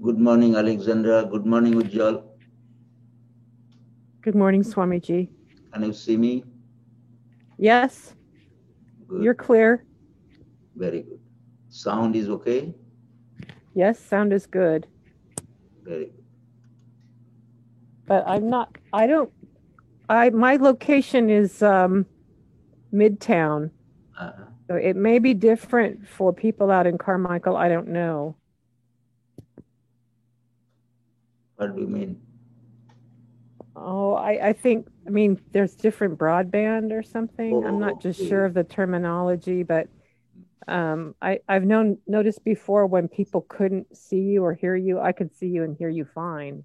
Good morning, Alexandra. Good morning, Ujjal. Good morning, Swamiji. Can you see me? Yes. Good. You're clear. Very good. Sound is okay? Yes, sound is good. Very good. But my location is Midtown. So it may be different for people out in Carmichael. I don't know. What do you mean? Oh, I mean, there's different broadband or something. I'm not just sure of the terminology, but I've noticed before when people couldn't see you or hear you, I could see you and hear you fine.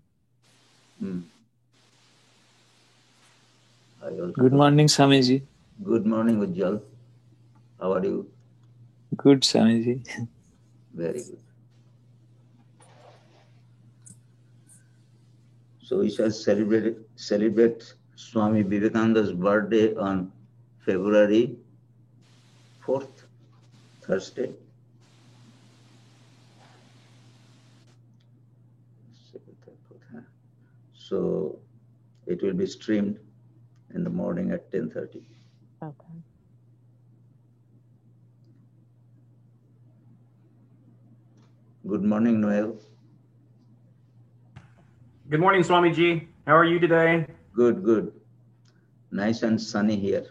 Good morning, Swamiji. Good morning, Ujjal. How are you? Good, Swamiji. Very good. So we shall celebrate Swami Vivekananda's birthday on February 4th, Thursday. So it will be streamed in the morning at 10:30. Okay. Good morning, Noel. Good morning, Swamiji. How are you today? Good, good. Nice and sunny here.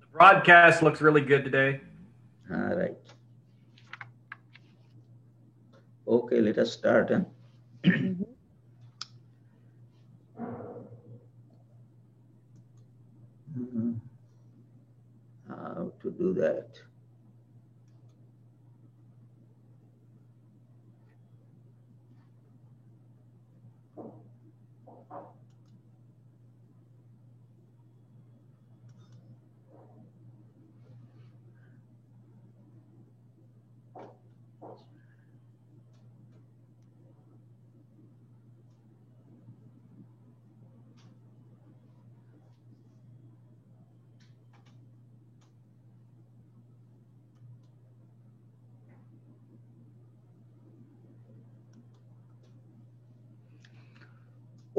The broadcast looks really good today. All right. Okay, let us start. Mhm. How to do that?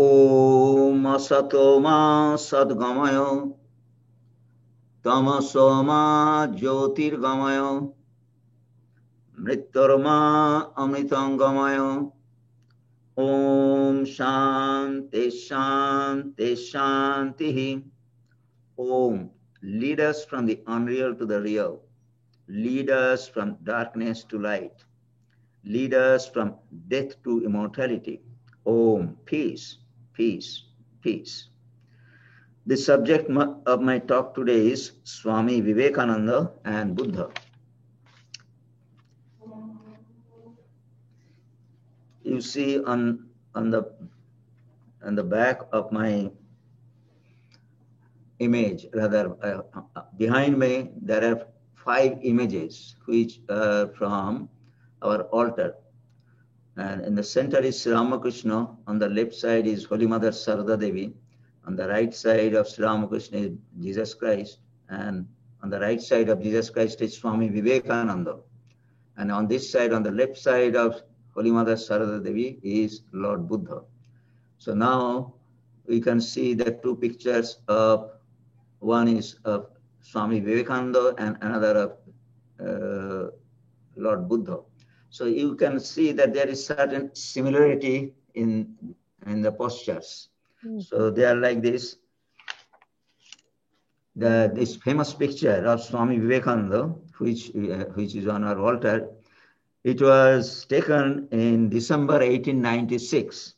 Om Asatoma Sadgamayo Tamasoma Jyotirgamayo Mrityorma Amritangamayo Om Shanti Shanti Shanti. Om, lead us from the unreal to the real. Lead us from darkness to light. Lead us from death to immortality. Om, peace, peace, peace. The subject of my talk today is Swami Vivekananda and Buddha. You see on the back of my image, rather behind me, there are 5 images which are from our altar. And in the center is Sri Ramakrishna, on the left side is Holy Mother Sarada Devi, on the right side of Sri Ramakrishna is Jesus Christ, and on the right side of Jesus Christ is Swami Vivekananda. And on this side, on the left side of Holy Mother Sarada Devi is Lord Buddha. So now we can see the 2 pictures of, one is of Swami Vivekananda and another of Lord Buddha. So you can see that there is certain similarity in the postures. So they are like this. This famous picture of Swami Vivekananda, which is on our altar, it was taken in December 1896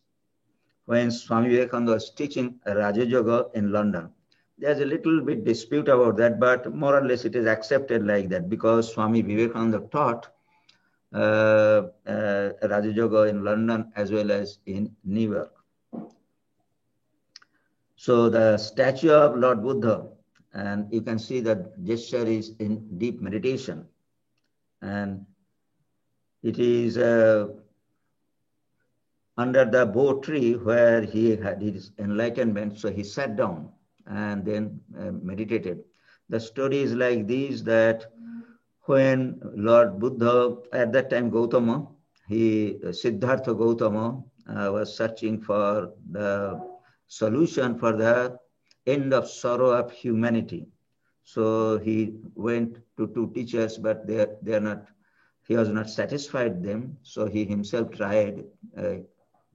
when Swami Vivekananda was teaching Raja Yoga in London. There's a little bit dispute about that, but more or less it is accepted like that because Swami Vivekananda taught Raja Yoga in London as well as in New York. So the statue of Lord Buddha, and you can see that gesture is in deep meditation, and it is under the bo tree where he had his enlightenment. So he sat down and then meditated. The story is like this, that when Lord Buddha, at that time Gautama, Siddhartha Gautama was searching for the solution for the end of sorrow of humanity. So he went to 2 teachers, but he was not satisfied them. So he himself tried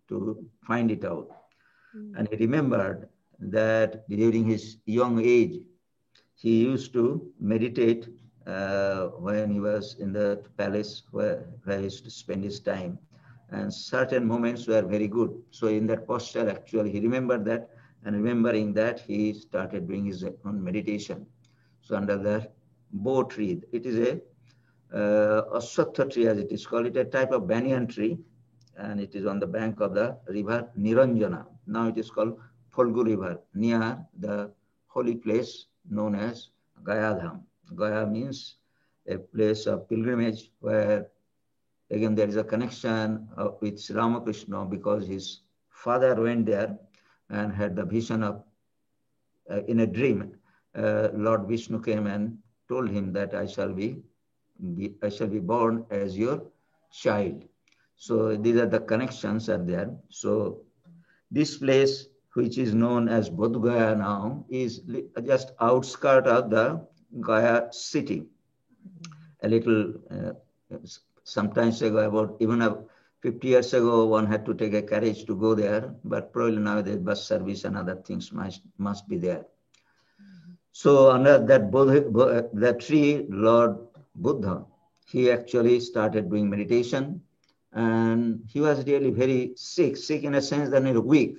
to find it out. And he remembered that during his young age, he used to meditate when he was in the palace where he used to spend his time. And certain moments were very good. So in that posture, actually, he remembered that, and remembering that, he started doing his own meditation. So under the bo tree, it is a Aswatha tree, as it is called, it is a type of banyan tree, and it is on the bank of the river Niranjana. Now it is called Phalgu River, near the holy place known as Gayadham. Gaya means a place of pilgrimage where, again, there is a connection with Sri Ramakrishna because his father went there and had the vision of, in a dream, Lord Vishnu came and told him that I shall be born as your child. So these are the connections are there. So this place, which is known as Bodh Gaya now, is just outskirt of the Gaya city. A little, sometimes ago, about even 50 years ago, one had to take a carriage to go there, but probably now the bus service and other things must be there. So under that tree, Lord Buddha, he actually started doing meditation, And he was really very sick in a sense that he was weak.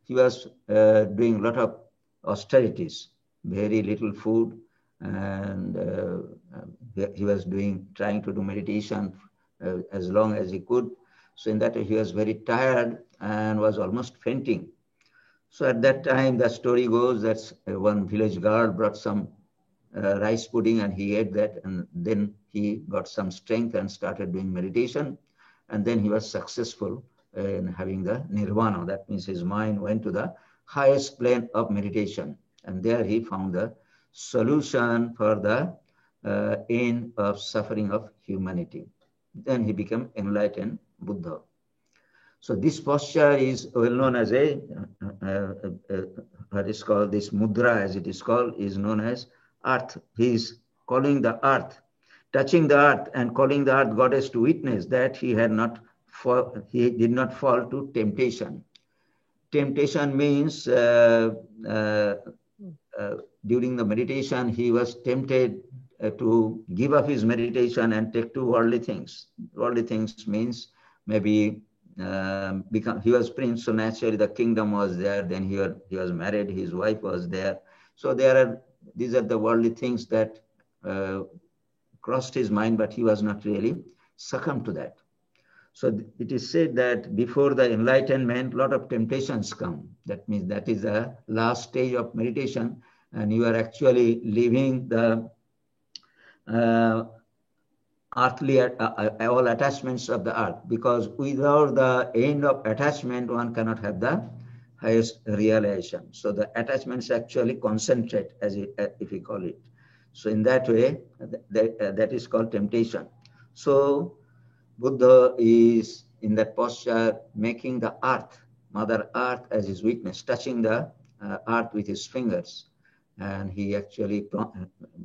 He was doing a lot of austerities, very little food, and he was trying to do meditation as long as he could. So in that way, he was very tired and was almost fainting. So at that time, the story goes that one village girl brought some rice pudding and he ate that, and then he got some strength and started doing meditation, and then he was successful in having the nirvana. That means his mind went to the highest plane of meditation, and there he found the solution for the end of suffering of humanity. Then he became enlightened Buddha. So this posture is well known as what is called this mudra, as it is called, is known as earth. He is calling the earth, touching the earth and calling the earth goddess to witness that he did not fall to temptation. Temptation means during the meditation, he was tempted to give up his meditation and take to worldly things. Worldly things means maybe he was prince, so naturally the kingdom was there. Then he was married, his wife was there. So these are the worldly things that crossed his mind, but he was not really succumbed to that. So it is said that before the enlightenment, a lot of temptations come. That means that is the last stage of meditation, and you are actually leaving the earthly, all attachments of the earth, because without the end of attachment, one cannot have the highest realization. So the attachments actually concentrate, if we call it. So in that way, that is called temptation. So Buddha is in that posture, making the earth, Mother Earth, as his witness, touching the earth with his fingers. And he actually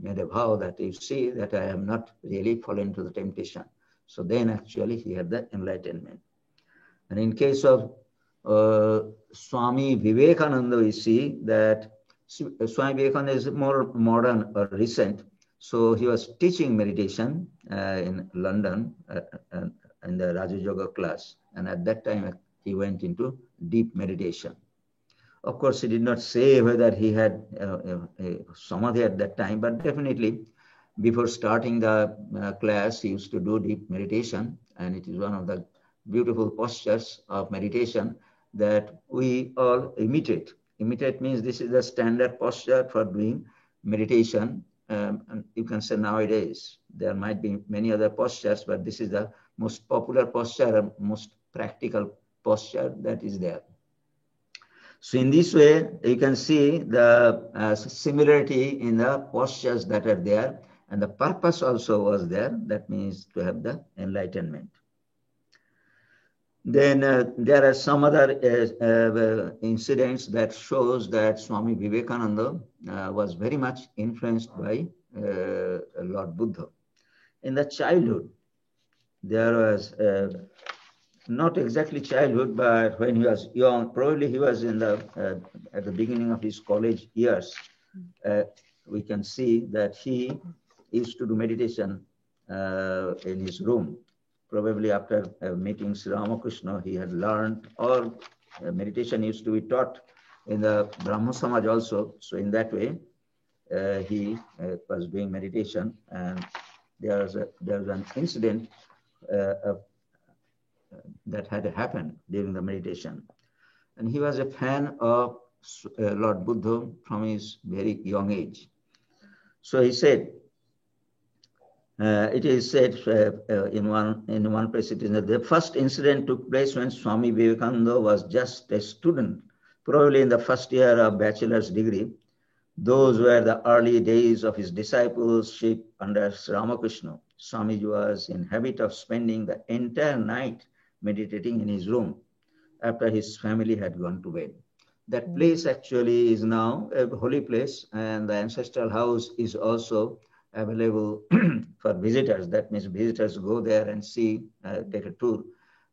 made a vow that you see that I am not really fallen to the temptation. So then actually he had the enlightenment. And in case of Swami Vivekananda, we see that Swami Vivekananda is more modern or recent. So he was teaching meditation in London in the Raja Yoga class. And at that time, he went into deep meditation. Of course, he did not say whether he had samadhi at that time, but definitely before starting the class, he used to do deep meditation. And it is one of the beautiful postures of meditation that we all imitate. Imitate means this is the standard posture for doing meditation. And you can say nowadays, there might be many other postures, but this is the most popular posture and most practical posture that is there. So in this way, you can see the similarity in the postures that are there, and the purpose also was there. That means to have the enlightenment. Then there are some other incidents that shows that Swami Vivekananda was very much influenced by Lord Buddha. In the childhood, there was not exactly childhood, but when he was young, probably he was in at the beginning of his college years. We can see that he used to do meditation in his room. Probably after meeting Sri Ramakrishna, he had learned, or meditation used to be taught in the Brahmo Samaj also. So in that way, he was doing meditation, and there was an incident that had happened during the meditation. And he was a fan of Lord Buddha from his very young age. So he said, it is said in one place, it is that the first incident took place when Swami Vivekananda was just a student, probably in the first year of bachelor's degree. Those were the early days of his discipleship under Sri Ramakrishna. Swamiji was in habit of spending the entire night meditating in his room after his family had gone to bed. That place actually is now a holy place, and the ancestral house is also available for visitors. That means visitors go there and see, take a tour.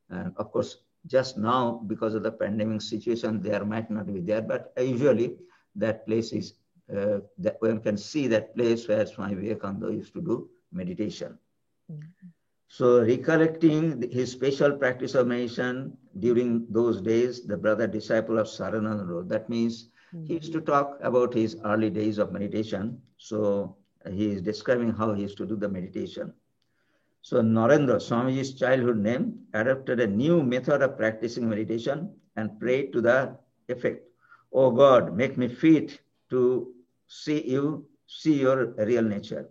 And of course, just now, because of the pandemic situation, there might not be there, but usually that place is, that one can see that place where Swami Vivekananda used to do meditation. So recollecting his special practice of meditation during those days, the brother disciple of Sarananda wrote. That means he used to talk about his early days of meditation. So he is describing how he used to do the meditation. So Narendra, Swamiji's childhood name, adopted a new method of practicing meditation and prayed to the effect, "Oh God, make me fit to see your real nature."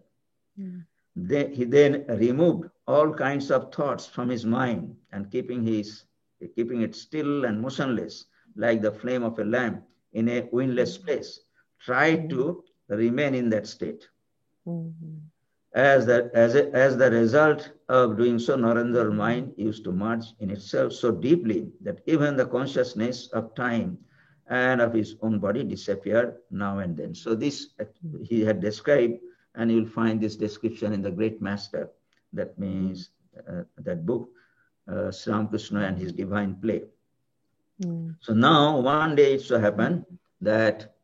He then removed all kinds of thoughts from his mind and keeping it still and motionless, like the flame of a lamp in a windless place, tried to remain in that state. As the result of doing so, Narendra's mind used to merge in itself so deeply that even the consciousness of time and of his own body disappeared now and then. So this he had described, and you'll find this description in the Great Master. That means that book, Sri Ramakrishna and his Divine Play. So now one day it so happened that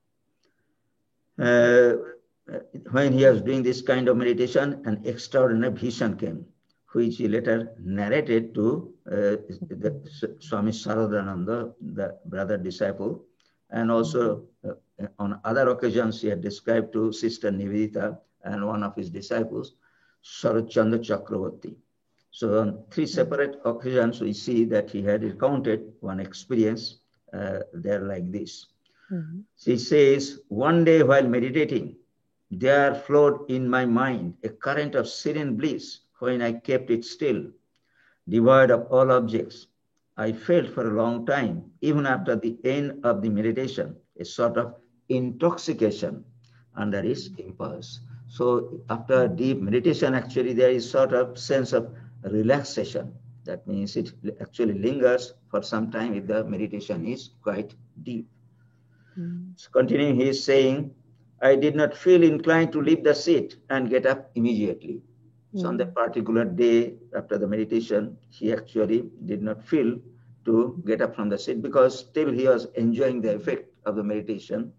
when he was doing this kind of meditation, an extraordinary vision came, which he later narrated to Swami Saradananda, the brother disciple, and also on other occasions he had described to Sister Nivedita and one of his disciples, Sharatchandra Chakravarti. So on 3 separate occasions we see that he had recounted one experience there like this. He says, "One day while meditating, there flowed in my mind a current of serene bliss when I kept it still, devoid of all objects. I felt for a long time, even after the end of the meditation, a sort of intoxication under its impulse." So after deep meditation, actually there is sort of sense of relaxation. That means it actually lingers for some time if the meditation is quite deep. So continuing, he is saying, "I did not feel inclined to leave the seat and get up immediately." So on that particular day after the meditation, he actually did not feel to get up from the seat because still he was enjoying the effect of the meditation.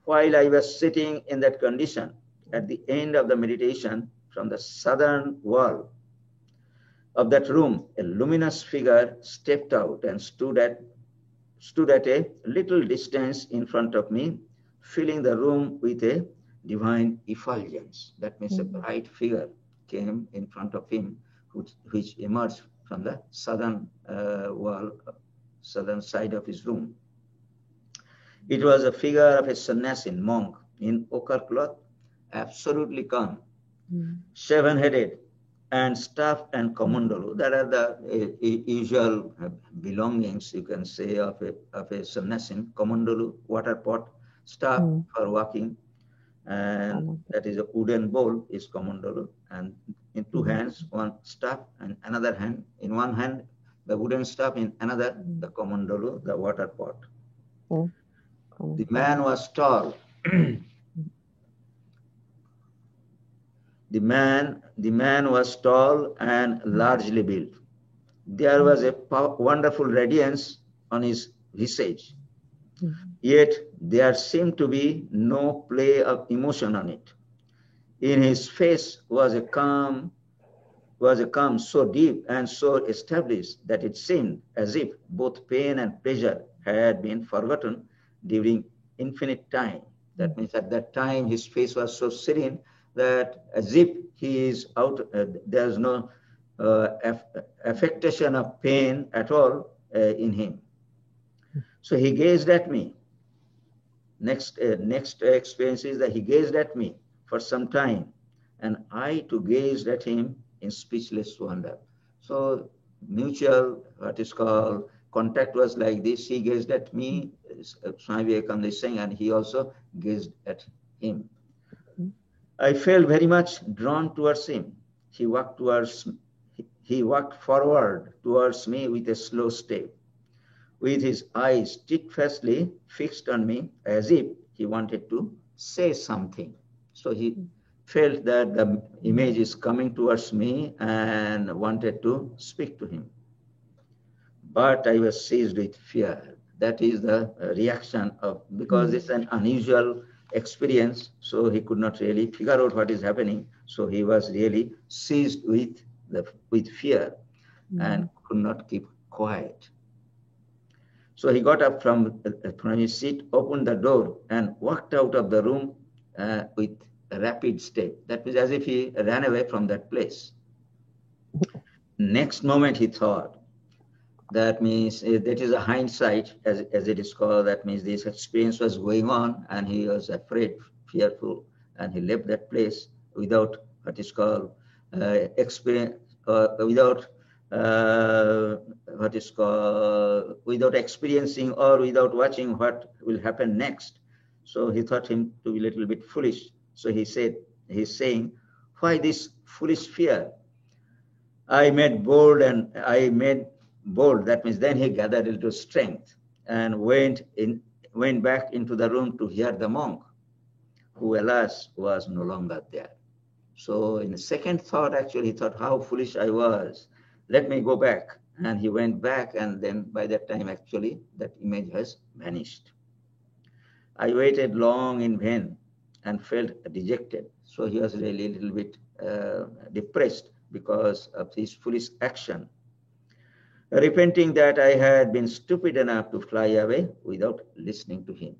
While I was sitting in that condition, at the end of the meditation, from the southern wall of that room, a luminous figure stepped out and stood at a little distance in front of me, filling the room with a divine effulgence. That means a bright figure came in front of him, which emerged from the southern wall, southern side of his room. It was a figure of a sannyasin monk in ochre cloth, absolutely calm, shaven-headed, and staff and kamandalo. That are the usual belongings, you can say, of a sannyasin. Kamandalo, water pot, staff for walking, and that is a wooden bowl is kamandalo, and in 2 hands one staff and another hand, in one hand the wooden staff, in another the kamandalo, the water pot. The man was tall. The man was tall and largely built. There was a wonderful radiance on his visage. Yet there seemed to be no play of emotion on it. In his face was a calm so deep and so established that it seemed as if both pain and pleasure had been forgotten during infinite time. That means at that time his face was so serene that as if he is out, there's no affectation of pain at all in him. So he gazed at me. Next experience is that he gazed at me for some time, and I too gazed at him in speechless wonder. So mutual, what is called, contact was like this. He gazed at me, Swami Vivekananda is saying, and he also gazed at him. I felt very much drawn towards him. He walked forward towards me with a slow step, with his eyes steadfastly fixed on me as if he wanted to say something. So he felt that the image is coming towards me and wanted to speak to him. But I was seized with fear. That is the reaction of, because it's an unusual experience, so he could not really figure out what is happening. So he was really seized with with fear and could not keep quiet. So he got up from his seat, opened the door, and walked out of the room with a rapid step. That was as if he ran away from that place. Next moment he thought, that means that is a hindsight, as it is called. That means this experience was going on and he was afraid, fearful, and he left that place without what is called experience, without without experiencing or without watching what will happen next. So he thought him to be a little bit foolish. So he's saying, why this foolish fear? I made bold. That means then he gathered a little strength and went back into the room to hear the monk, who alas was no longer there. So in the second thought, actually, he thought, how foolish I was. Let me go back. And he went back, and then by that time, actually, that image has vanished. I waited long in vain and felt dejected. So he was really a little bit depressed because of his foolish action. Repenting that I had been stupid enough to fly away without listening to him.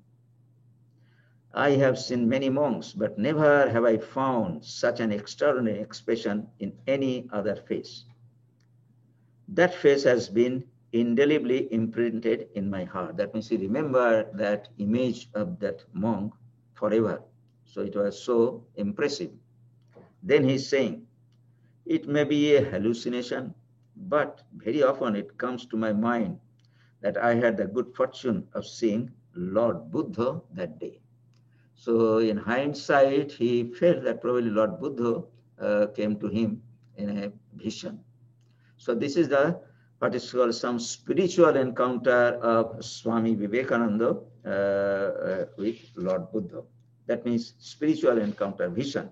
I have seen many monks, but never have I found such an extraordinary expression in any other face. That face has been indelibly imprinted in my heart. That means he remembered that image of that monk forever. So it was so impressive. Then he's saying, it may be a hallucination, but very often it comes to my mind that I had the good fortune of seeing Lord Buddha that day. So in hindsight, he felt that probably Lord Buddha came to him in a vision. So this is what is called some spiritual encounter of Swami Vivekananda with Lord Buddha. That means spiritual encounter, vision.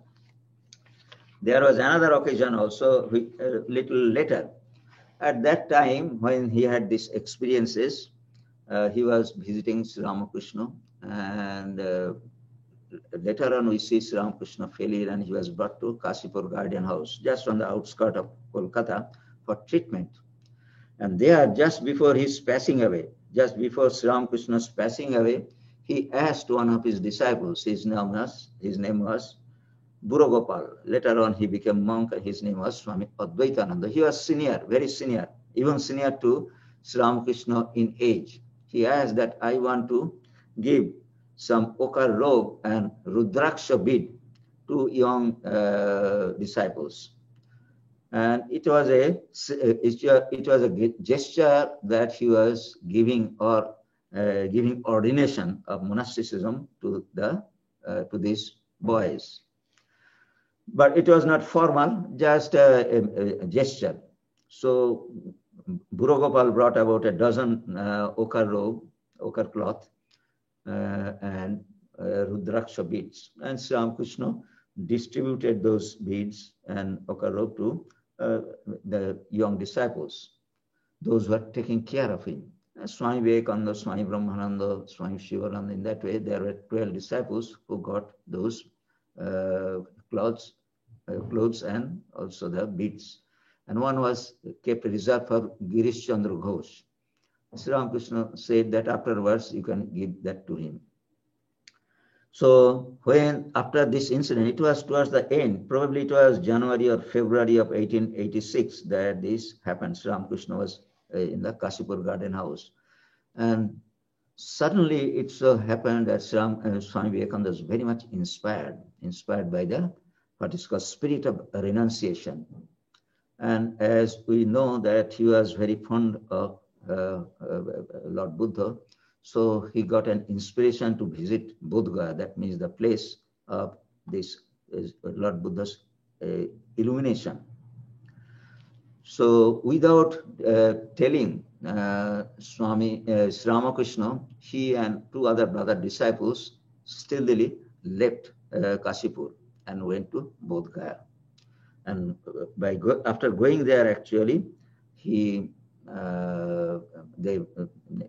There was another occasion also, a little later. At that time, when he had these experiences, he was visiting Sri Ramakrishna, and later on we see Sri Ramakrishna fell ill and he was brought to Kasipur Guardian House, just on the outskirts of Kolkata, for treatment. And there, just before his passing away, just before Sri Ramakrishna's passing away, he asked one of his disciples, his name was Buragopal. Later on, he became monk, and his name was Swami Advaitananda. He was senior, very senior, even senior to Sri Ramakrishna in age. He asked that I want to give some ochre robe and rudraksha bead to young disciples. And it was a gesture that he was giving giving ordination of monasticism to these boys. But it was not formal, just a gesture. So Buragopal brought about a dozen ochre cloth and rudraksha beads. And Sri Ramakrishna distributed those beads and ochre robe to the young disciples, those who were taking care of him. Swami Vivekananda, Swami Brahmananda, Swami Shivananda. In that way, there were 12 disciples who got those clothes and also the beads. And one was kept reserved for Girish Chandra Ghosh. Sri Ramakrishna said that afterwards you can give that to him. So when after this incident, it was towards the end, probably it was January or February of 1886 that this happened. Sri Ramakrishna was in the Kasipur Garden House. And suddenly it so happened that Swami Vivekananda was very much inspired by the what is called spirit of renunciation. And as we know that he was very fond of Lord Buddha, so he got an inspiration to visit Bodh Gaya. That means the place of this Lord Buddha's illumination. So without telling Sri Ramakrishna, he and two other brother disciples stealthily left Kasipur and went to Bodh Gaya. And after going there, actually, they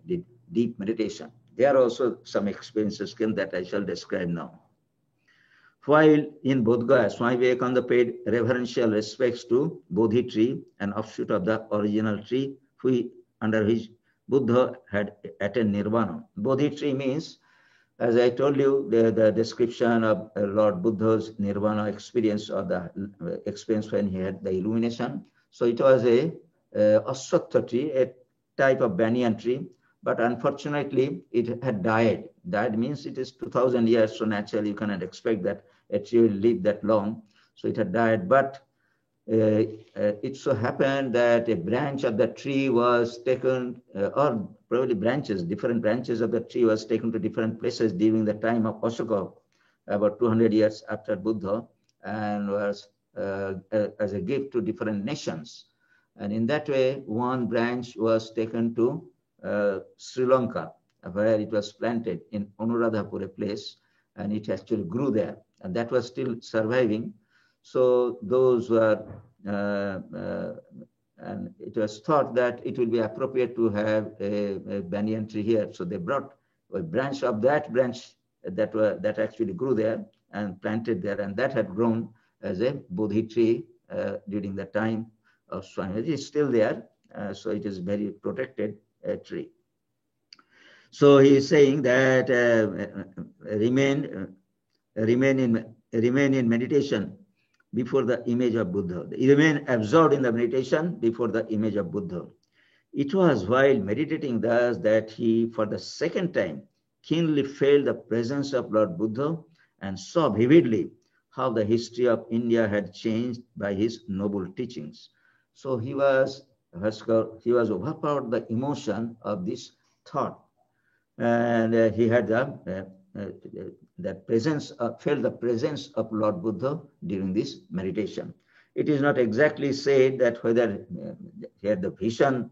did deep meditation. There are also some experiences that I shall describe now. While in Bodh Gaya, Swami Vivekananda paid reverential respects to Bodhi tree, an offshoot of the original tree under which Buddha had attained nirvana. Bodhi tree means, as I told you, the description of Lord Buddha's nirvana experience, or the experience when he had the illumination. So it was a Ashwatha tree, a type of banyan tree, but unfortunately it had died. Died means it is 2000 years, so naturally you cannot expect that a tree will live that long. So it had died, but it so happened that a branch of the tree was taken, or probably different branches of the tree was taken to different places during the time of Ashoka, about 200 years after Buddha, and was as a gift to different nations. And in that way, one branch was taken to Sri Lanka, where it was planted in Anuradhapur, a place, and it actually grew there, and that was still surviving. So those were, and it was thought that it would be appropriate to have a banyan tree here. So they brought a branch of that branch that actually grew there and planted there, and that had grown as a Bodhi tree during the time of Swami. It is still there, so it is very protected tree. So he is saying that remain in meditation before the image of Buddha. Remain absorbed in the meditation before the image of Buddha. It was while meditating thus that he, for the second time, keenly felt the presence of Lord Buddha and saw vividly how the history of India had changed by his noble teachings. So he was overpowered the emotion of this thought, and he had felt the presence of Lord Buddha during this meditation. It is not exactly said that whether he had the vision,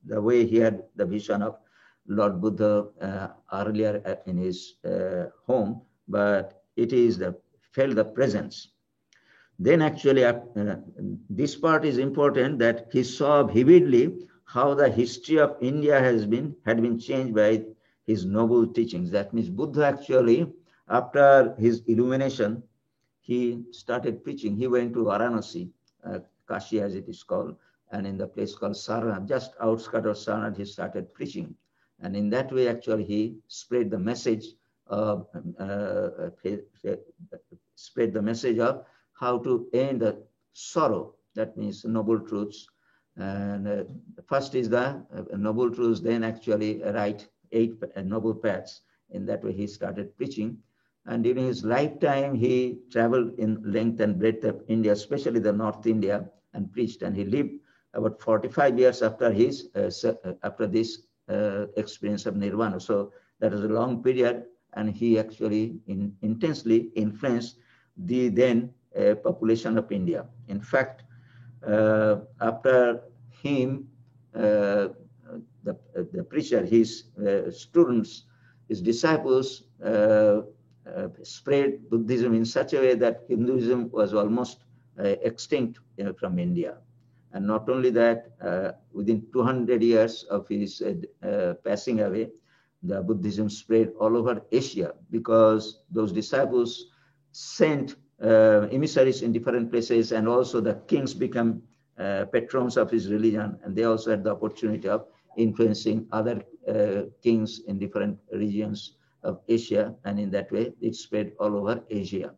the way he had the vision of Lord Buddha earlier in his home, but it is felt the presence. Then actually, this part is important, that he saw vividly how the history of India had been changed by his noble teachings. That means Buddha actually, after his illumination, he started preaching. He went to Varanasi, Kashi as it is called, and in the place called Sarnath, just outskirts of Sarnath, he started preaching. And in that way, actually, he spread the message of how to end the sorrow. That means noble truths. And first is the noble truths, then actually write 8 noble paths. In that way, he started preaching. And during his lifetime, he traveled in length and breadth of India, especially the North India, and preached. And he lived about 45 years after this experience of nirvana. So that was a long period, and he actually intensely influenced the then population of India. In fact, after him, the preacher, his students, his disciples spread Buddhism in such a way that Hinduism was almost extinct from India. And not only that, within 200 years of his passing away, the Buddhism spread all over Asia, because those disciples sent emissaries in different places, and also the kings become patrons of his religion, and they also had the opportunity of influencing other kings in different regions of Asia, and in that way it spread all over Asia.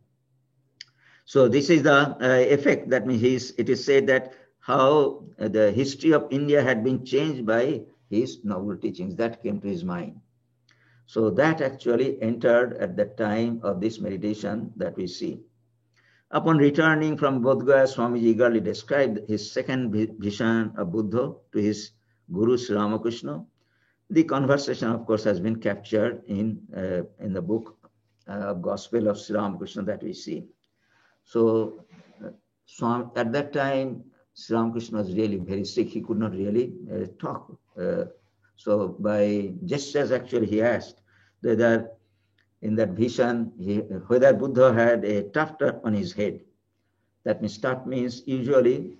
So this is the effect. That means it is said that how the history of India had been changed by his noble teachings. That came to his mind. So that actually entered at the time of this meditation that we see. Upon returning from Bodh Gaya, Swamiji eagerly described his second vision of Buddha to his Guru Sri Ramakrishna. The conversation, of course, has been captured in the book Gospel of Sri Ramakrishna that we see. So at that time, Sri Ramakrishna was really very sick. He could not really talk. So by gestures, actually, he asked whether in that vision, whether Buddha had a tuft on his head. That means tuft means usually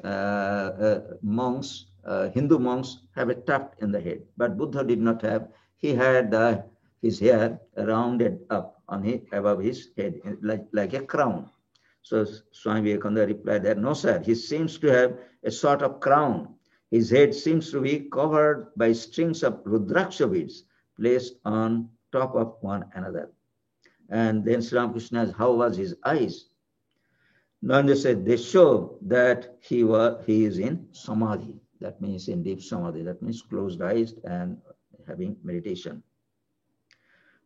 Hindu monks have a tuft in the head, but Buddha did not have. He had the his hair rounded up on above his head like a crown. So Swami Vivekananda replied that, no, sir, he seems to have a sort of crown. His head seems to be covered by strings of Rudraksha beads placed on top of one another. And then Sri Ramakrishna asked, how was his eyes? Nanda said, they show that he is in samadhi. That means in deep samadhi. That means closed eyes and having meditation.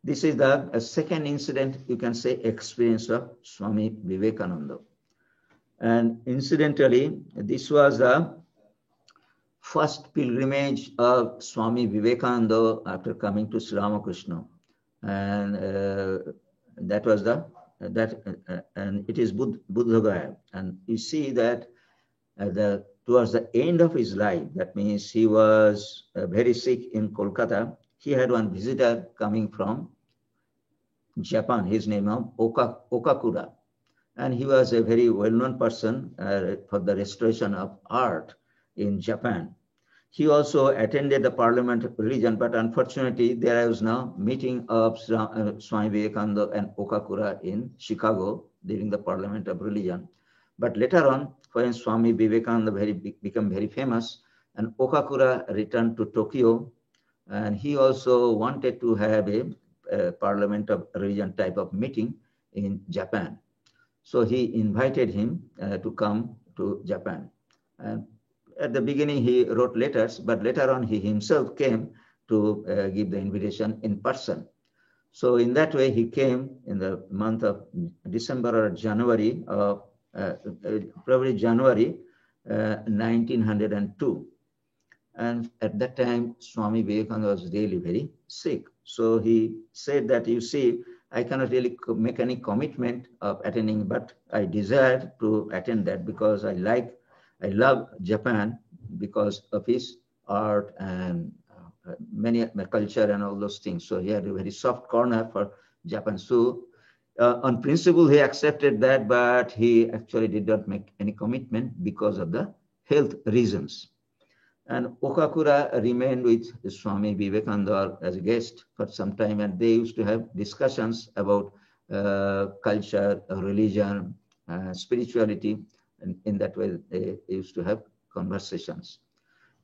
This is the second incident, you can say, experience of Swami Vivekananda. And incidentally, this was the first pilgrimage of Swami Vivekananda after coming to Sri Ramakrishna. And that was and it is Buddha Gaya. And you see that towards the end of his life, that means he was very sick in Kolkata. He had one visitor coming from Japan. His name was Okakura. And he was a very well-known person for the restoration of art in Japan. He also attended the Parliament of Religion, but unfortunately there was no meeting of Swami Vivekananda and Okakura in Chicago during the Parliament of Religion. But later on, when Swami Vivekananda became very famous, and Okakura returned to Tokyo, and he also wanted to have a Parliament of Religion type of meeting in Japan. So he invited him to come to Japan. And at the beginning, he wrote letters, but later on, he himself came to give the invitation in person. So in that way, he came in the month of December or January, probably January 1902. And at that time, Swami Vivekananda was really very sick. So he said that, you see, I cannot really make any commitment of attending, but I desire to attend that because I love Japan because of his art and many culture and all those things. So he had a very soft corner for Japan. So on principle, he accepted that, but he actually did not make any commitment because of the health reasons. And Okakura remained with Swami Vivekananda as a guest for some time, and they used to have discussions about culture, religion, spirituality, and in that way they used to have conversations.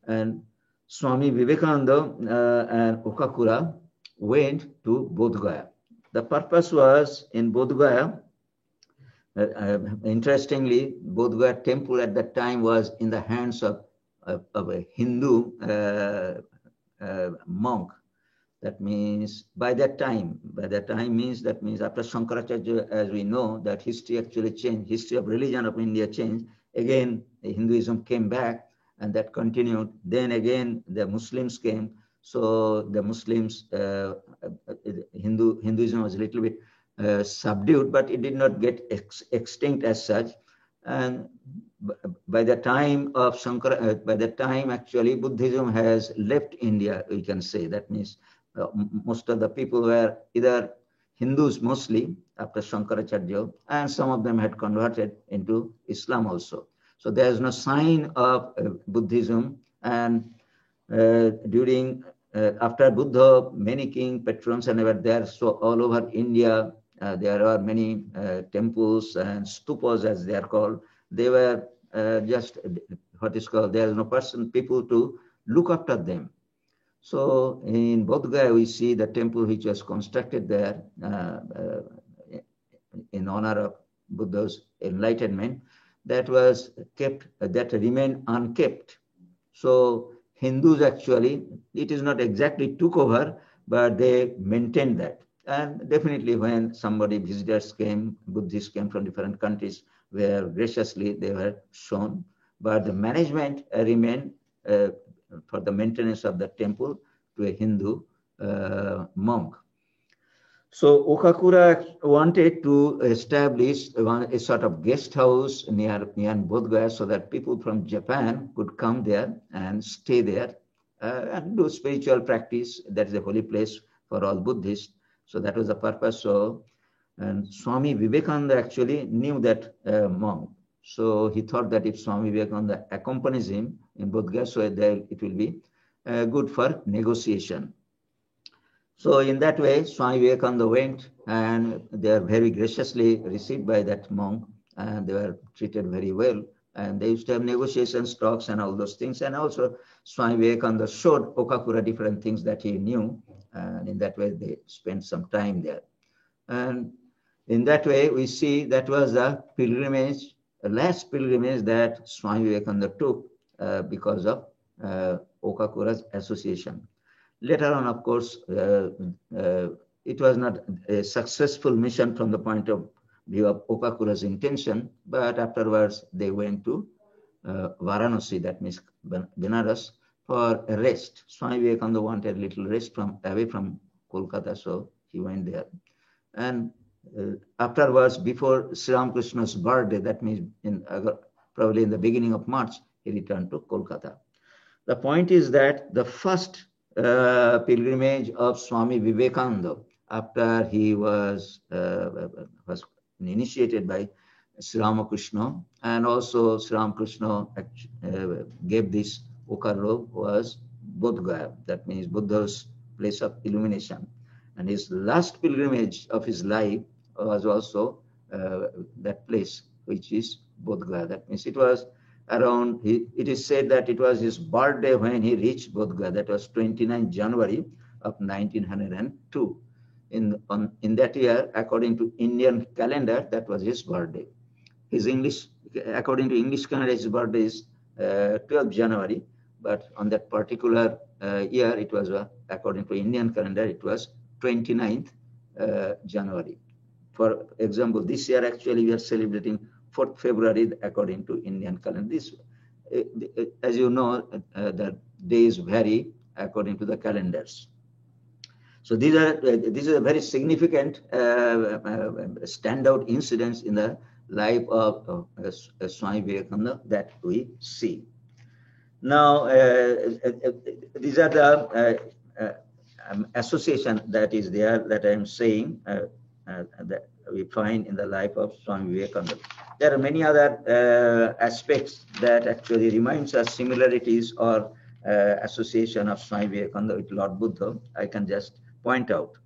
And Swami Vivekananda and Okakura went to Bodh Gaya. The purpose was in Bodh Gaya. Interestingly, Bodh Gaya temple at that time was in the hands of a Hindu monk. That means by that time means after Shankaracharya, as we know, that history actually changed, history of religion of India changed. Again, Hinduism came back and that continued. Then again, the Muslims came. So the Muslims, Hinduism was a little bit subdued, but it did not get extinct as such. And by the time of Shankara, by the time actually Buddhism has left India, we can say. That means most of the people were either Hindus mostly after Shankaracharya, and some of them had converted into Islam also. So there is no sign of Buddhism. And during after Buddha, many king patrons and were there. So all over India, there are many temples and stupas, as they are called. They were just what is called, there is no people to look after them. So in Bodh Gaya, we see the temple which was constructed there in honor of Buddha's enlightenment, that was kept, that remained unkept. So Hindus actually, it is not exactly took over, but they maintained that. And definitely when visitors came, Buddhists came from different countries, where graciously they were shown, but the management remained for the maintenance of the temple to a Hindu monk. So Okakura wanted to establish a sort of guest house near Bodh Gaya so that people from Japan could come there and stay there and do spiritual practice. That is a holy place for all Buddhists. So that was the purpose. So, and Swami Vivekananda actually knew that monk. So he thought that if Swami Vivekananda accompanies him in Bodh Gaya, so it will be good for negotiation. So in that way, Swami Vivekananda went, and they are very graciously received by that monk, and they were treated very well. And they used to have negotiations, talks, and all those things. And also, Swami Vivekananda showed Okakura different things that he knew, and in that way, they spent some time there. And in that way, we see that was the pilgrimage, the last pilgrimage that Swami Vivekananda took because of Okakura's association. Later on, of course, it was not a successful mission from the point of view of Okakura's intention, but afterwards they went to Varanasi, that means Benares, for a rest. Swami Vivekananda wanted a little rest away from Kolkata, so he went there. And afterwards, before Sri Ramakrishna's birthday, that means probably in the beginning of March, he returned to Kolkata. The point is that the first pilgrimage of Swami Vivekananda, after he was initiated by Sri Ramakrishna, and also Sri Ramakrishna gave this Okaro, was Bodh Gaya, that means Buddha's place of illumination. And his last pilgrimage of his life was also that place, which is Bodh Gaya. That means it was around, it is said that it was his birthday when he reached Bodh Gaya. That was 29 January of 1902. In that year, according to Indian calendar, that was his birthday. According to English calendar, his birthday is 12th January, but on that particular year, it was, according to Indian calendar, it was 29th January. For example, this year, actually, we are celebrating 4th February according to Indian calendar. This, as you know, the days vary according to the calendars. So this is a very significant standout incidents in the life of Swami Vivekananda that we see. Now, these are the association that is there that I am saying that we find in the life of Swami Vivekananda. There are many other aspects that actually reminds us similarities or association of Swami Vivekananda with Lord Buddha. I can just point out.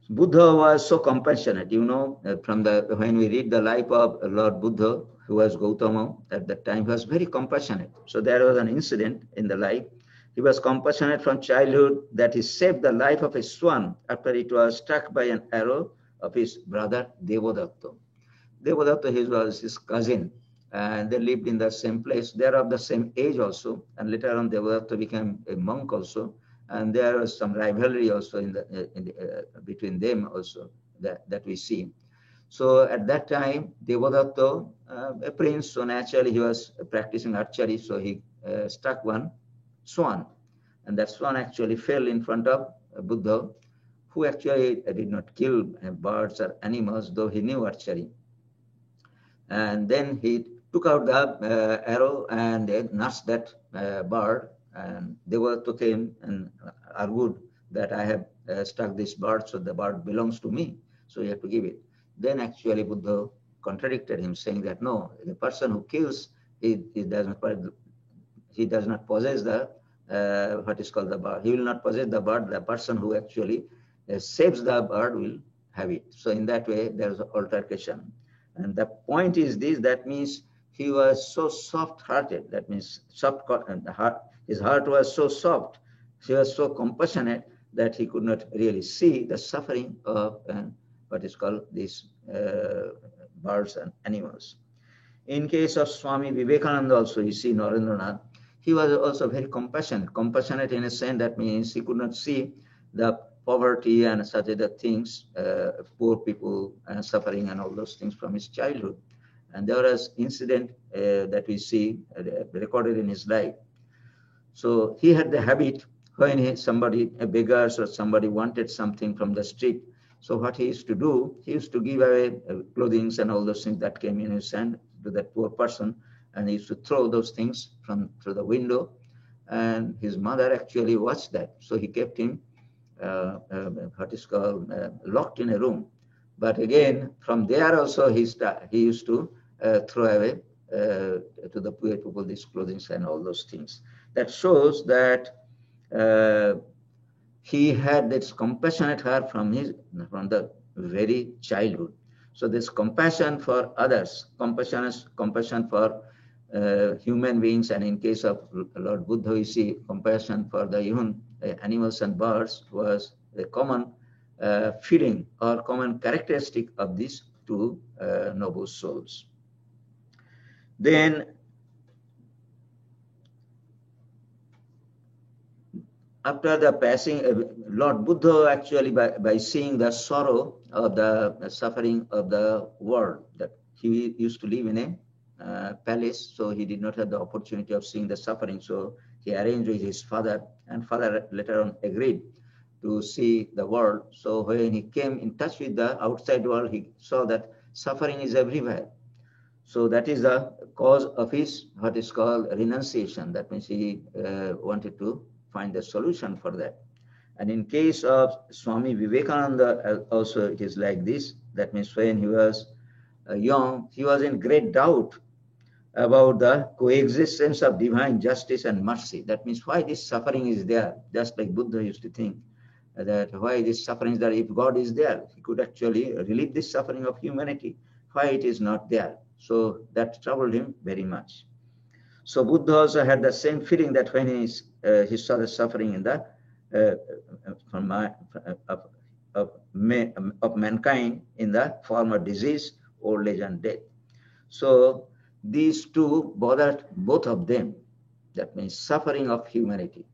Buddha was so compassionate, you know, when we read the life of Lord Buddha, who was Gautama at that time, he was very compassionate. So there was an incident in the life. He was compassionate from childhood that he saved the life of a swan after it was struck by an arrow of his brother Devadatta. Devadatta was his cousin, and they lived in the same place. They are of the same age also, and later on Devadatta became a monk also, and there was some rivalry also between them also that we see. So at that time, Devadatta, a prince, so naturally he was practicing archery, so he struck one swan, and that swan actually fell in front of Buddha, who actually did not kill birds or animals, though he knew archery. And then he took out the arrow and nursed that bird, and Devadatta came and argued that I have struck this bird, so the bird belongs to me, so you have to give it. Then actually Buddha contradicted him, saying that no, the person who kills, he does not possess the what is called the bird. He will not possess the bird. The person who actually saves the bird will have it. So in that way, there is an altercation. And the point is this: that means he was so soft-hearted. That means his heart was so soft. He was so compassionate that he could not really see the suffering of what is called these birds and animals. In case of Swami Vivekananda also, you see Narendranath, he was also very compassionate. Compassionate in a sense that means he could not see the poverty and such other things, poor people suffering and all those things from his childhood. And there was incident that we see recorded in his life. So he had the habit when a beggar or somebody wanted something from the street. So what he used to do, he used to give away clothing and all those things that came in his hand to that poor person, and he used to throw those things through the window. And his mother actually watched that, so he kept him locked in a room. But again, from there also he used to throw away to the poor people these clothing and all those things. That shows that he had this compassionate heart from the very childhood. So this compassion for others, compassion for human beings, and in case of Lord Buddha, we see compassion for the even animals and birds was a common feeling or common characteristic of these two noble souls. Then after the passing, Lord Buddha actually, by seeing the sorrow of the suffering of the world, that he used to live in a palace, so he did not have the opportunity of seeing the suffering. So he arranged with his father, and father later on agreed to see the world. So when he came in touch with the outside world, he saw that suffering is everywhere. So that is the cause of his, what is called renunciation. That means he wanted to find a solution for that. And in case of Swami Vivekananda, also it is like this. That means when he was young, he was in great doubt about the coexistence of divine justice and mercy. That means why this suffering is there, just like Buddha used to think that why this suffering is there. If God is there, he could actually relieve this suffering of humanity. Why it is not there? So that troubled him very much. So Buddha also had the same feeling that when he saw the suffering in the of mankind in the form of disease, old age, and death. So these two bothered both of them. That means suffering of humanity.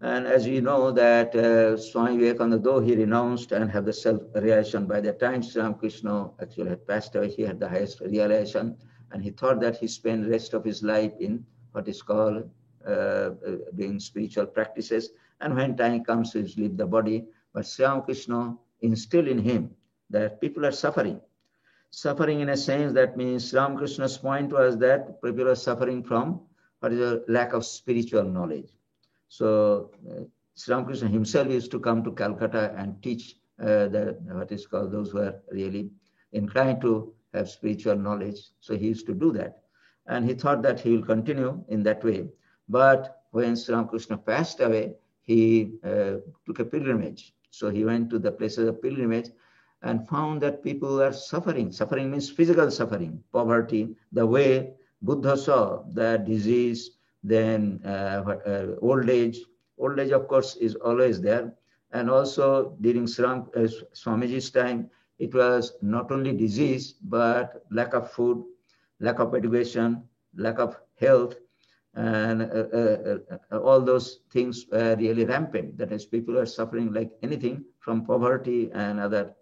And as we know that Swami Vivekananda, though he renounced and had the self-realization, by the time Sri Ramakrishna actually had passed away, he had the highest realization, and he thought that he spent the rest of his life in what is called doing spiritual practices, and when time comes, he will leave the body. But Sri Ramakrishna instilled in him that people are suffering. Suffering in a sense, that means Sri Ramakrishna's point was that people are suffering from what is a lack of spiritual knowledge. So Sri Ramakrishna himself used to come to Calcutta and teach what is called those who are really inclined to have spiritual knowledge. So he used to do that. And he thought that he will continue in that way. But when Sri Ramakrishna passed away, he took a pilgrimage. So he went to the places of pilgrimage and found that people are suffering. Suffering means physical suffering, poverty, the way Buddha saw the disease, then old age. Old age, of course, is always there. And also during Swamiji's time, it was not only disease, but lack of food, lack of education, lack of health, and all those things were really rampant. That is, people are suffering like anything from poverty and other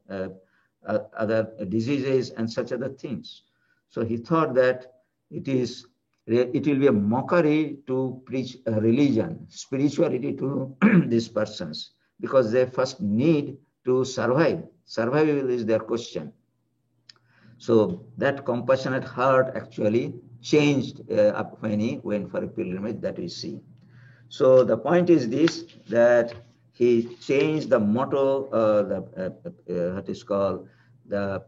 diseases and such other things. So he thought that it will be a mockery to preach a religion, spirituality to these persons, because they first need to survive. Survival is their question. So that compassionate heart actually changed up when he went for a pilgrimage, that we see. So the point is this, that he changed the motto, what is called the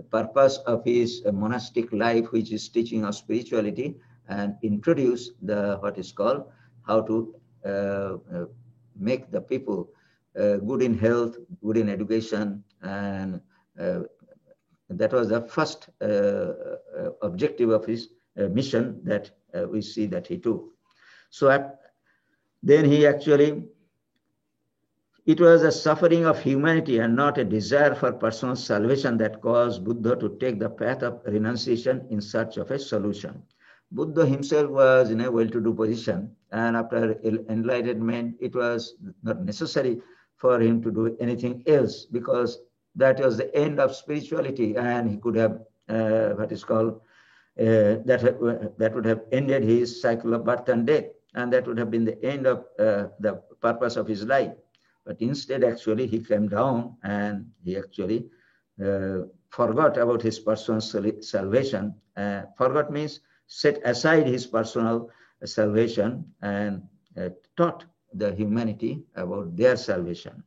purpose of his monastic life, which is teaching of spirituality, and introduce the what is called how to make the people good in health, good in education, and that was the first objective of his mission that we see that he took. So then he actually, it was a suffering of humanity and not a desire for personal salvation that caused Buddha to take the path of renunciation in search of a solution. Buddha himself was in a well-to-do position, and after enlightenment, it was not necessary for him to do anything else, because that was the end of spirituality, and he could have what is called that would have ended his cycle of birth and death, and that would have been the end of the purpose of his life. But instead, actually, he came down and he actually forgot about his personal salvation. Forgot means set aside his personal salvation and taught the humanity about their salvation.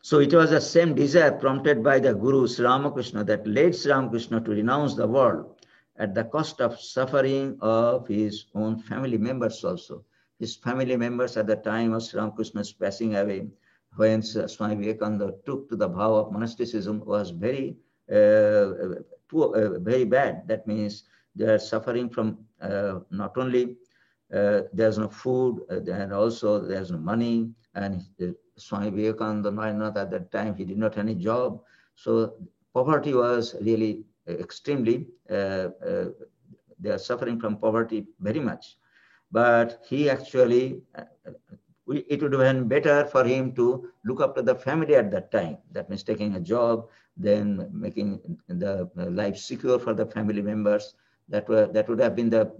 So it was the same desire prompted by the Guru Sri Ramakrishna that led Sri Ramakrishna to renounce the world at the cost of suffering of his own family members also. his family members at the time of Sri Ramakrishna's passing away, when Swami Vivekananda took to the vow of monasticism, was very very bad. That means they are suffering from not only there's no food, and also there's no money, and Swami Vivekananda at that time, he did not have any job. So poverty was really extremely, they are suffering from poverty very much. But he actually, it would have been better for him to look after the family at that time. That means taking a job, then making the life secure for the family members. That would have been the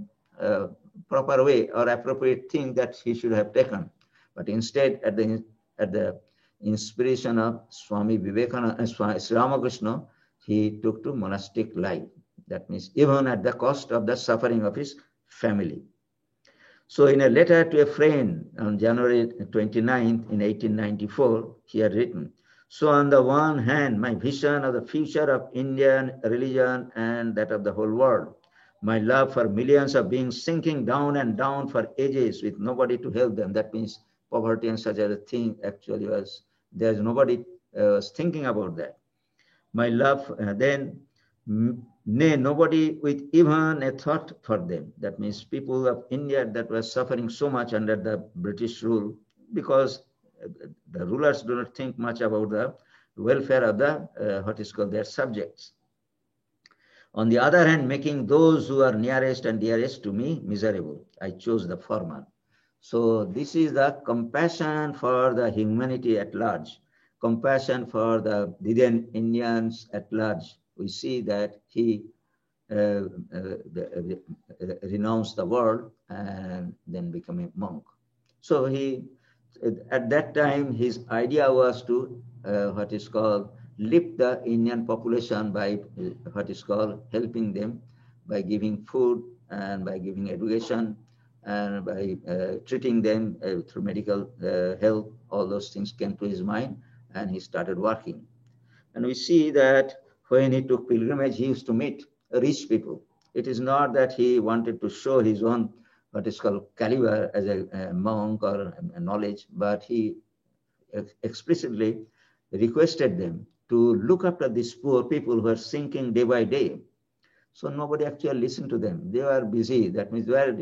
proper way or appropriate thing that he should have taken. But instead, at the inspiration of Swami Vivekananda, Sri Ramakrishna, he took to monastic life. That means even at the cost of the suffering of his family. So in a letter to a friend on January 29th in 1894, he had written, "So on the one hand, my vision of the future of Indian religion and that of the whole world, my love for millions of beings sinking down and down for ages with nobody to help them." That means poverty and such a thing actually was, there's nobody was thinking about that. My love, nay, nobody with even a thought for them. That means people of India that were suffering so much under the British rule, because the rulers do not think much about the welfare of the, what is called their subjects. On the other hand, making those who are nearest and dearest to me miserable. I chose the former. So this is the compassion for the humanity at large, compassion for the Indians at large. We see that he renounced the world and then became a monk. So he, at that time, his idea was to what is called lift the Indian population by what is called helping them by giving food and by giving education and by treating them through medical help. All those things came to his mind and he started working. And we see that when he took pilgrimage, he used to meet rich people. It is not that he wanted to show his own what is called caliber as a monk or a knowledge, but he explicitly requested them to look after these poor people who are sinking day by day. So nobody actually listened to them. They were busy. That means they were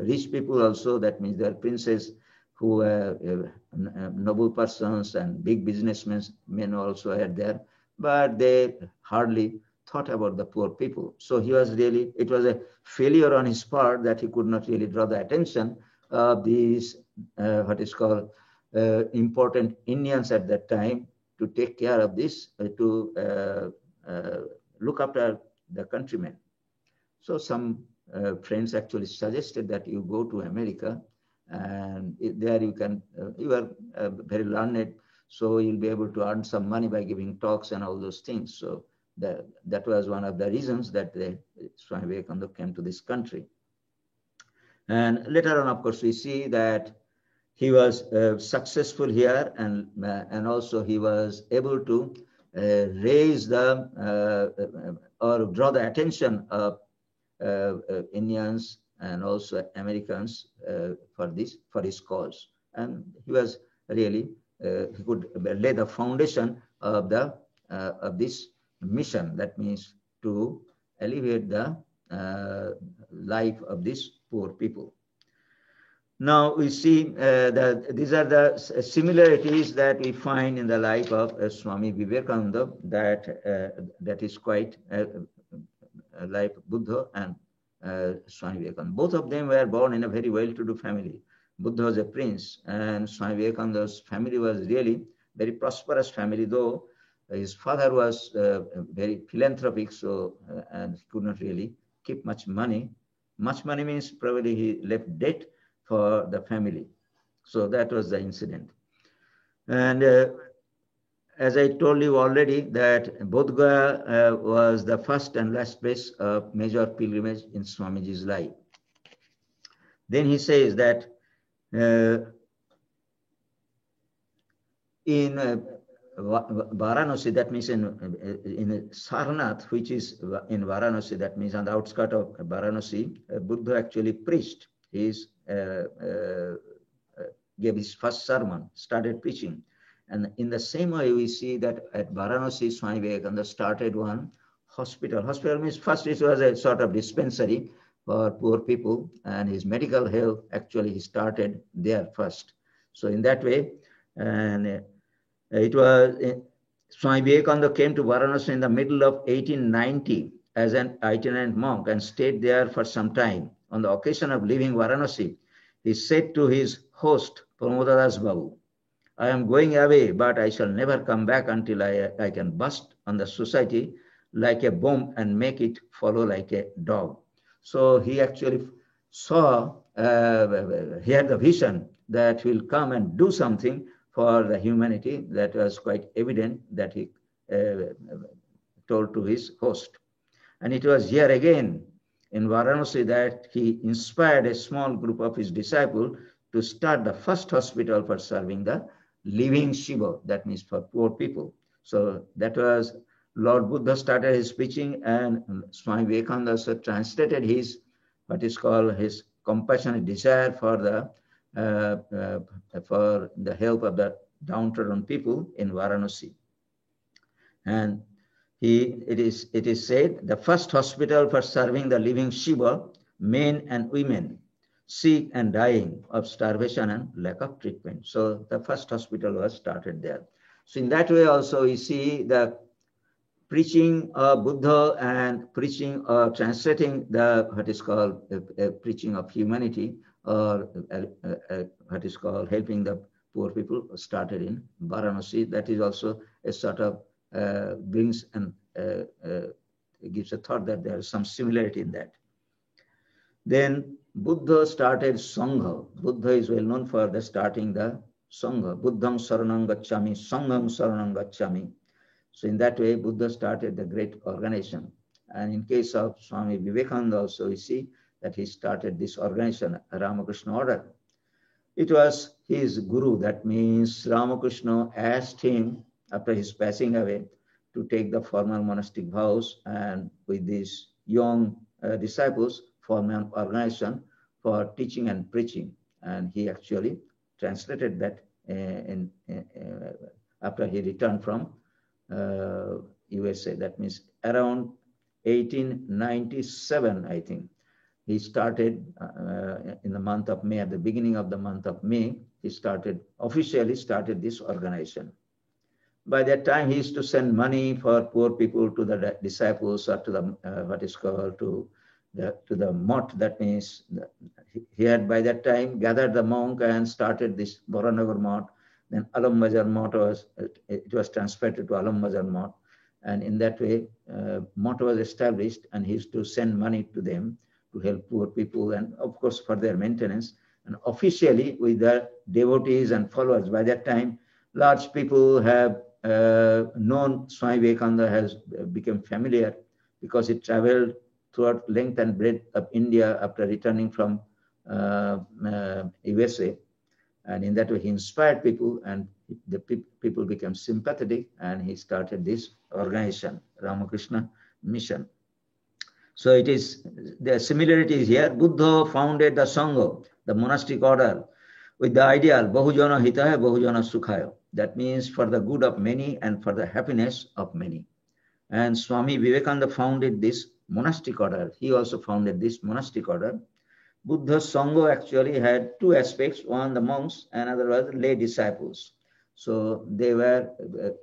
rich people also. That means they are princes who were noble persons and big businessmen men also are there. But they hardly thought about the poor people. So he was really, it was a failure on his part that he could not really draw the attention of these, what is called important Indians at that time to take care of this, to look after the countrymen. So some friends actually suggested that you go to America and there you can, you are very learned, so you'll be able to earn some money by giving talks and all those things. So that was one of the reasons that Swami Vivekananda came to this country. And later on, of course, we see that he was successful here, and also he was able to raise the or draw the attention of Indians and also Americans for his cause. And he was really he could lay the foundation of this mission. That means to alleviate the life of these poor people. Now we see that these are the similarities that we find in the life of Swami Vivekananda that is quite like Buddha and Swami Vivekananda. Both of them were born in a very well-to-do family. Buddha was a prince and Swami Vivekananda's family was really very prosperous family, though his father was very philanthropic, so and he could not really keep much money. Much money means probably he left debt for the family. So that was the incident. And as I told you already, that Bodh Gaya was the first and last place of major pilgrimage in Swamiji's life. Then he says that in Varanasi, that means in Sarnath, which is in Varanasi, that means on the outskirts of Varanasi, Buddha actually preached his gave his first sermon, started preaching. And in the same way, we see that at Varanasi, Swami Vivekananda started one hospital. Hospital means first it was a sort of dispensary for poor people, and his medical help, actually he started there first. So in that way, and it was Swami Vivekananda came to Varanasi in the middle of 1890 as an itinerant monk and stayed there for some time. On the occasion of leaving Varanasi, he said to his host, Pramodadas Babu, I am going away, but I shall never come back until I can burst on the society like a bomb and make it follow like a dog. So he actually saw, he had the vision that he will come and do something for the humanity. That was quite evident that he told to his host. And it was here again in Varanasi that he inspired a small group of his disciples to start the first hospital for serving the living Shiva, that means for poor people. So that was Lord Buddha started his preaching, and Swami Vivekananda also translated his, what is called his compassionate desire for the help of the downtrodden people in Varanasi. And it is said the first hospital for serving the living Shiva, men and women, sick and dying of starvation and lack of treatment. So the first hospital was started there. So in that way also we see the preaching of Buddha and preaching or translating the what is called preaching of humanity, or what is called helping the poor people, started in Varanasi. That is also a sort of brings and gives a thought that there is some similarity in that. Then Buddha started Sangha. Buddha is well known for the starting the Sangha. Buddham Saranam Gacchami, Sangham Saranam Gacchami. So in that way, Buddha started the great organization. And in case of Swami Vivekananda also, we see that he started this organization, Ramakrishna Order. It was his guru, that means Ramakrishna asked him after his passing away to take the formal monastic vows, and with these young disciples form an organization for teaching and preaching. And he actually translated that after he returned from USA. That means around 1897, I think. He started in the month of May, at the beginning of the month of May, he officially started this organization. By that time, he used to send money for poor people to the disciples, or to the what is called to the mott. That means he had by that time gathered the monk and started this Boranagar mott. Then Alam Bazar mott was transferred to Alam Bazar mott, and in that way, mott was established, and he used to send money to them to help poor people, and of course for their maintenance. And officially with the devotees and followers, by that time, large people have known Swami Vivekananda, has become familiar, because he traveled throughout length and breadth of India after returning from USA. And in that way, he inspired people, and the people became sympathetic, and he started this organization, Ramakrishna Mission. So it is, the similarities here. Buddha founded the Sangha, the monastic order, with the ideal, Bahujana Hitaya, Bahujana Sukhaya. That means for the good of many and for the happiness of many. And Swami Vivekananda founded this monastic order. He also founded this monastic order. Buddha's Sangha actually had two aspects. One, the monks, and another was the lay disciples. So they were,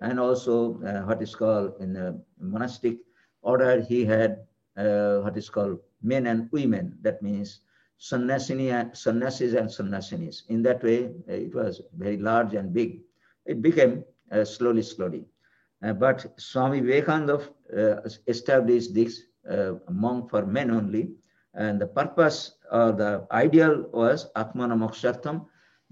and also what is called in the monastic order, he had what is called men and women. That means sannasis and sannasinis. In that way, it was very large and big. It became slowly. But Swami Vivekananda established this monk for men only. And the purpose or the ideal was Atmana Mokshartham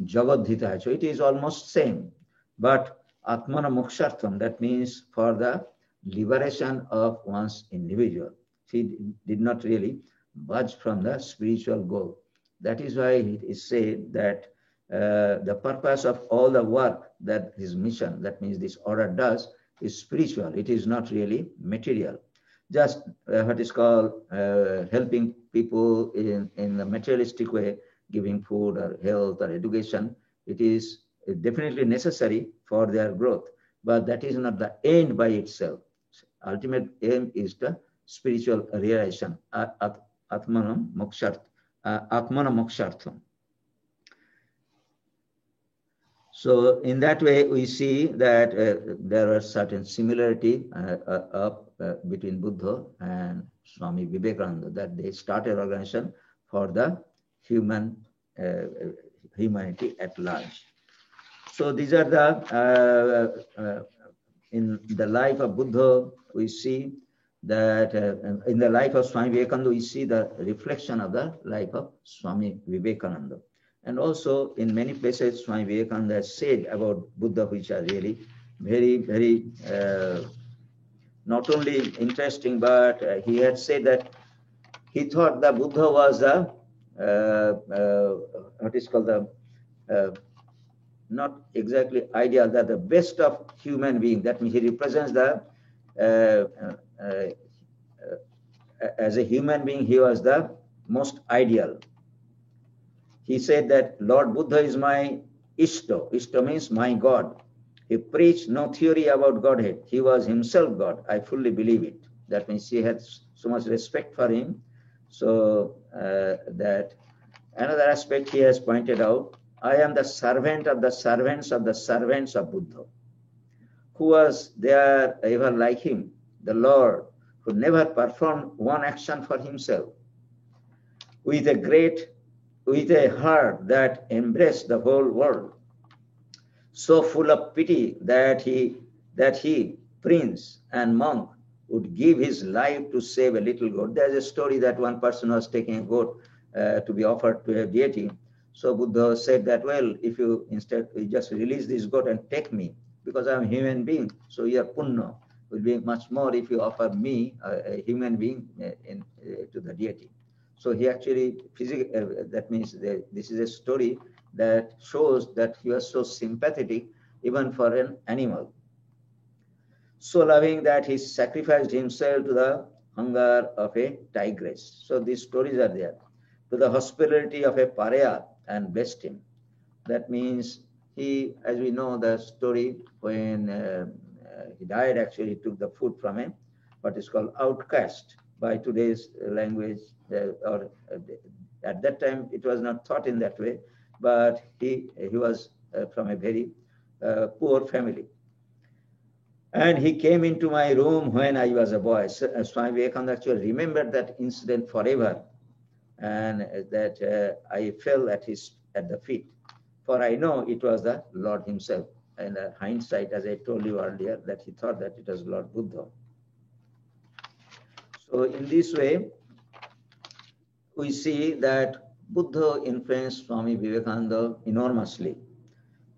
Jagadhita. So it is almost same. But Atmana Mokshartham, that means for the liberation of one's individual. He did not really budge from the spiritual goal. That is why it is said that the purpose of all the work that his mission, that means this order does, is spiritual. It is not really material. Just what is called helping people in the materialistic way giving food or health or education. It is definitely necessary for their growth, but that is not the end by itself. Ultimate aim is the spiritual realization, Atmana Mokshartham. So in that way, we see that there are certain similarity between Buddha and Swami Vivekananda, that they started organization for the humanity at large. So these are the, in the life of Buddha, we see that in the life of Swami Vivekananda, we see the reflection of the life of Swami Vivekananda. And also in many places, Swami Vivekananda has said about Buddha, which are really very, very not only interesting, but he had said that he thought that Buddha was a, what is called the, not exactly ideal, that the best of human being. That means he represents the, as a human being, he was the most ideal. He said that Lord Buddha is my Ishto. Ishto means my God. He preached no theory about Godhead. He was himself God. I fully believe it. That means he had so much respect for him. So that another aspect he has pointed out, I am the servant of the servants of the servants of Buddha. Who was there ever like him? The Lord, who never performed one action for himself. With a heart that embraced the whole world, so full of pity that he, prince and monk, would give his life to save a little goat. There's a story that one person was taking a goat to be offered to a deity. So Buddha said that, well, if you instead you just release this goat and take me, because I'm a human being, so your punna will be much more if you offer me, a human being, to the deity. So he actually, that means this is a story that shows that he was so sympathetic even for an animal. So loving that he sacrificed himself to the hunger of a tigress. So these stories are there. To the hospitality of a pariah and blessed him. That means he, as we know the story, when he died, actually he took the food from him, what is called outcast by today's language, or at that time it was not thought in that way, but he was from a very poor family. And he came into my room when I was a boy. So, Swami Vivekananda actually remembered that incident forever, and that I fell at the feet. For I know it was the Lord himself. And hindsight, as I told you earlier, that he thought that it was Lord Buddha. So in this way, we see that Buddha influenced Swami Vivekananda enormously.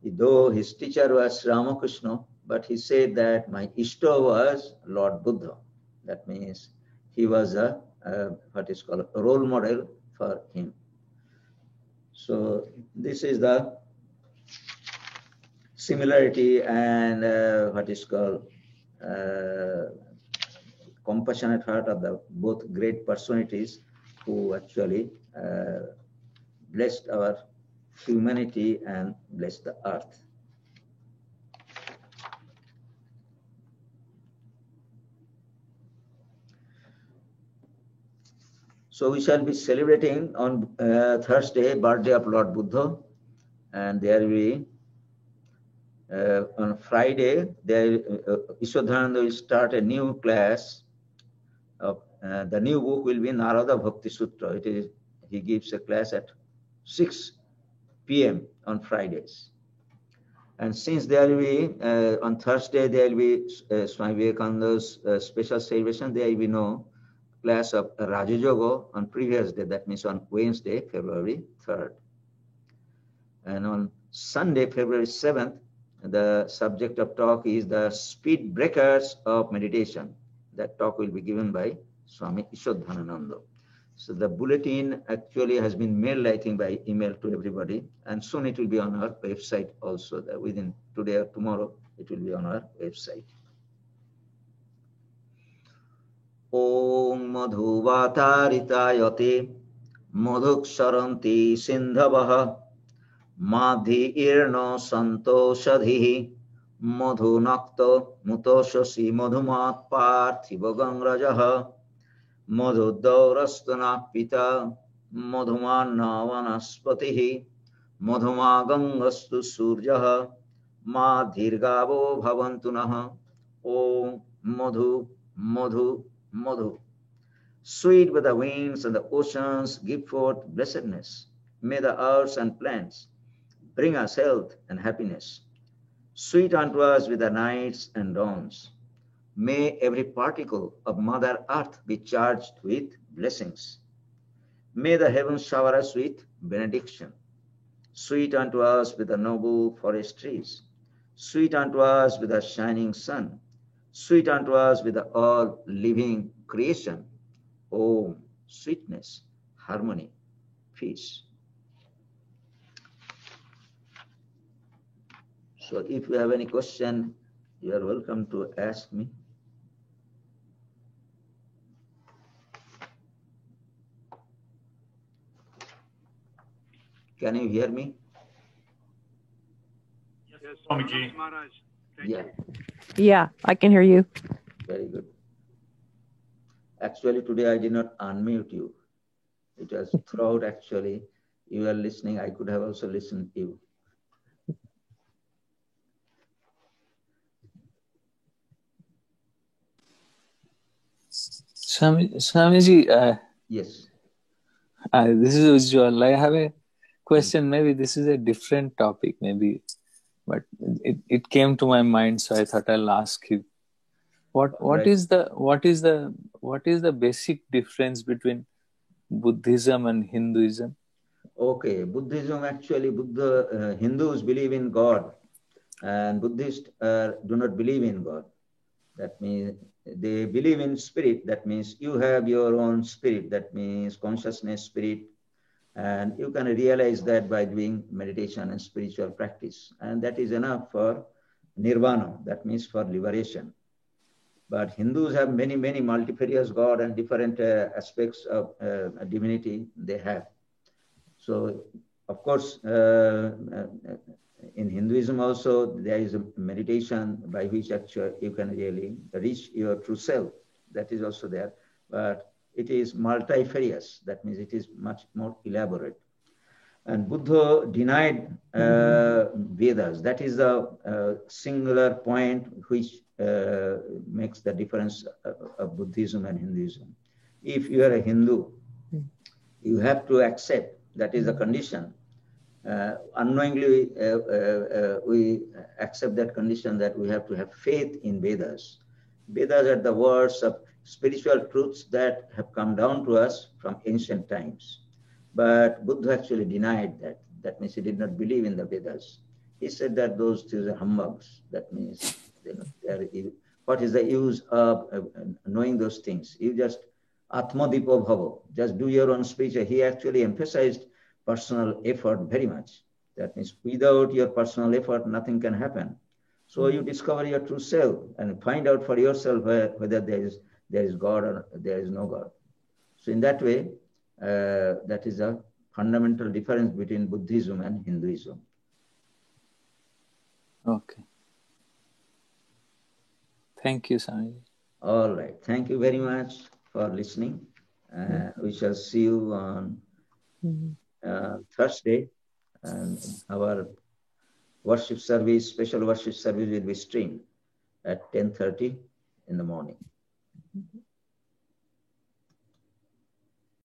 Though his teacher was Ramakrishna, but he said that my Ishta was Lord Buddha. That means he was a what is called a role model for him. So this is the similarity and what is called compassionate heart of the both great personalities who actually blessed our humanity and blessed the earth. So we shall be celebrating on Thursday, birthday of Lord Buddha, and there will be on Friday, Ishwadhananda will start a new class. The new book will be Narada Bhakti Sutra. He gives a class at 6 p.m. on Fridays. And since there will be, on Thursday, there will be Swami Vivekananda's special celebration, there will be no class of Raja Yoga on previous day, that means on Wednesday, February 3rd. And on Sunday, February 7th, the subject of talk is the speed breakers of meditation. That talk will be given by Swami Ishwadhananda. So the bulletin actually has been mailed, I think, by email to everybody, and soon it will be on our website also. That within today or tomorrow, it will be on our website. Om Madhuvataritāyate Madhuksharanti sindhavaha madhi irno santoshadhihi madhunakta mutoshasi madhumat parthivagangrajaha madhudaurastana pita madhumanna vanaspatihi madhumagangastu surjaha madhirgavo bhavantunaha. Om Madhu, Madhu, Madhu. Sweet with the winds and the oceans, give forth blessedness. May the earths and plants bring us health and happiness. Sweet unto us with the nights and dawns. May every particle of Mother Earth be charged with blessings. May the heavens shower us with benediction. Sweet unto us with the noble forest trees. Sweet unto us with the shining sun. Sweet unto us with the all living creation. Om, sweetness, harmony, peace. So if you have any question, you are welcome to ask me. Can you hear me? Yes, Swamiji. Yeah, Yeah, I can hear you. very good. Actually, today I did not unmute you. It was throughout actually. You are listening. I could have also listened to you. Swamiji, Yes. this is Ujjwal. I have a question. Maybe this is a different topic, maybe, but it came to my mind, so I thought I'll ask you. What Right. is the basic difference between Buddhism and Hinduism? Okay, Buddhism actually, Hindus believe in God, and Buddhists do not believe in God. That means they believe in spirit. That means you have your own spirit. That means consciousness, spirit, and you can realize that by doing meditation and spiritual practice, and that is enough for nirvana. That means for liberation. But Hindus have many multifarious God and different aspects of divinity they have. So, of course, in Hinduism also, there is a meditation by which actually you can really reach your true self. That is also there. But it is multifarious. That means it is much more elaborate. And Buddha denied Vedas. That is the singular point which makes the difference of Buddhism and Hinduism. If you are a Hindu, you have to accept, that is a condition. Unknowingly, we accept that condition that we have to have faith in Vedas. Vedas are the words of spiritual truths that have come down to us from ancient times. But Buddha actually denied that. That means he did not believe in the Vedas. He said that those two are humbugs. That means what is the use of knowing those things? You just Atmadipo Bhavo, just do your own spiritual. He actually emphasized personal effort very much. That means without your personal effort, nothing can happen. So you discover your true self and find out for yourself whether there is God or there is no God. So in that way, that is a fundamental difference between Buddhism and Hinduism. Okay. Thank you, Swamiji. All right. Thank you very much for listening. We shall see you on Thursday. And our worship service, special worship service will be streamed at 10:30 in the morning.